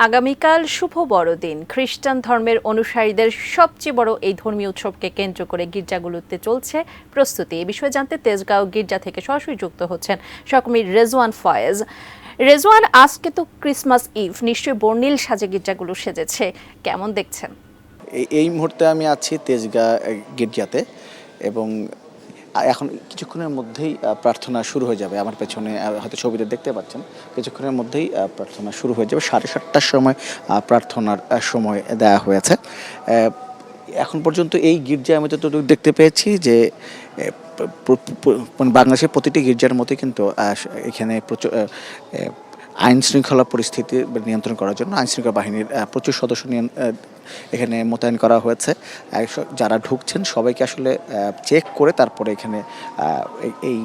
আগামীকাল শুভ বড়দিন। খ্রিস্টান ধর্মের অনুসারীদের সবচেয়ে বড় এই ধর্মীয় উৎসবকে কেন্দ্র করে গির্জাগুলোতে চলছে প্রস্তুতি। এই বিষয়ে জানতে তেজগাঁও গির্জা থেকে সরাসরি যুক্ত হচ্ছেন সহকর্মী রেজওয়ান ফয়েজ। রেজওয়ান, আজকে তো ক্রিসমাস ইভ, নিশ্চয়ই বর্ণিল সাজে গির্জাগুলো সেজেছে, কেমন দেখছেন? এই মুহূর্তে আমি আছি তেজগাঁ গির্জাতে এবং এখন কিছুক্ষণের মধ্যেই প্রার্থনা শুরু হয়ে যাবে। আমার পেছনে হয়তো ছবিতে দেখতে পাচ্ছেন, কিছুক্ষণের মধ্যেই প্রার্থনা শুরু হয়ে যাবে। 7:30টার সময় প্রার্থনার সময় দেওয়া হয়েছে। এখন পর্যন্ত এই গির্জায় আমি যতটুকু দেখতে পেয়েছি যে বাংলাদেশের প্রতিটি গির্জার মতোই কিন্তু এখানে প্রচুর আইন শৃঙ্খলা পরিস্থিতি নিয়ন্ত্রণ করার জন্য আইনশৃঙ্খলা বাহিনীর প্রচুর সদস্য এখানে মোতায়েন করা হয়েছে। যারা ঢুকছেন সবাইকে আসলে চেক করে তারপরে এখানে এই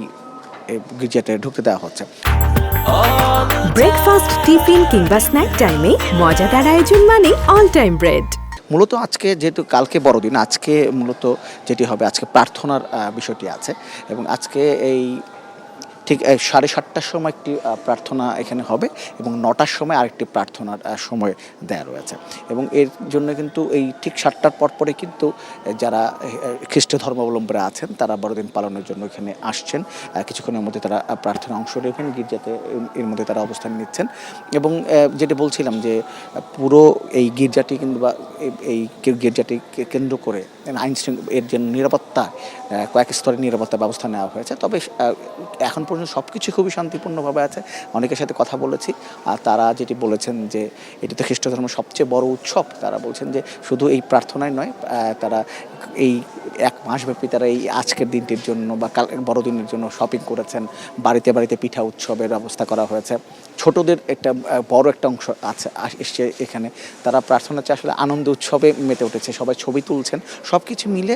গির্জাতে ঢুকতে দেওয়া হচ্ছে। ব্রেকফাস্ট, টিফিন কিংবা স্ন্যাক টাইমে মজাদার আয়োজন মানে অল টাইম ব্রেড। মূলত আজকে যেহেতু কালকে বড়দিন, আজকে মূলত যেটি হবে, আজকে প্রার্থনার বিষয়টি আছে এবং আজকে এই ঠিক 7:30টার সময় একটি প্রার্থনা এখানে হবে এবং 9টার সময় আরেকটি প্রার্থনার সময় দেওয়া রয়েছে এবং এর জন্য কিন্তু এই ঠিক 7টার পরে কিন্তু যারা খ্রিস্ট ধর্মাবলম্বীরা আছেন তারা বড়দিন পালনের জন্য এখানে আসছেন। কিছুক্ষণের মধ্যে তারা প্রার্থনা অংশ নেবেন গির্জাতে, এর মধ্যে তারা অবস্থান নিচ্ছেন এবং যেটা বলছিলাম যে পুরো এই গির্জাটি কিংবা এই গির্জাটিকে কেন্দ্র করে আইন এর জন্য নিরাপত্তা, কয়েক স্তরের নিরাপত্তা ব্যবস্থা নেওয়া হয়েছে। তবে এখন পর্যন্ত সব কিছু খুবই শান্তিপূর্ণভাবে আছে। অনেকের সাথে কথা বলেছি আর তারা যেটি বলেছেন যে এটি তো খ্রিস্ট ধর্মের সবচেয়ে বড় উৎসব। তারা বলছেন যে শুধু এই প্রার্থনায় নয়, তারা এই 1 মাসব্যাপী তারা এই আজকের দিনটির জন্য বা কাল বড়দিনের জন্য শপিং করেছেন। বাড়িতে বাড়িতে পিঠা উৎসবের ব্যবস্থা করা হয়েছে। ছোটদের একটা বড় একটা অংশ আছে এসছে এখানে। তারা প্রার্থনাতে আসলে আনন্দ উৎসবে মেতে উঠেছে, সবাই ছবি তুলছেন। সব কিছু মিলে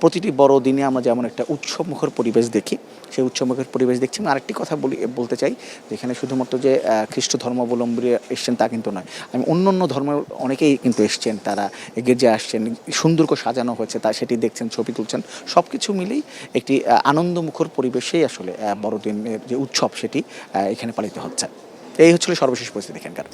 প্রতিটি বড়দিনে আমরা যেমন একটা উৎসবমুখর পরিবেশ দেখি, সেই উৎসবমুখর পরিবেশ দেখছি। আরেকটি কথা বলতে চাই, যেখানে শুধুমাত্র যে খ্রিস্ট ধর্মাবলম্বী এসছেন তা কিন্তু নয়, আমি অন্য ধর্মের অনেকেই কিন্তু এসছেন, তারা গির্জায় আসছেন, সুন্দর করে সাজানো হয়েছে, তা সেটি দেখছেন, ছবি তুলছেন। সব কিছু মিলেই একটি আনন্দমুখর পরিবেশেই আসলে বড়দিনের যে উৎসব সেটি এখানে পালিত হচ্ছে। এই হচ্ছিল সর্বশেষ পরিস্থিতি এখানকার।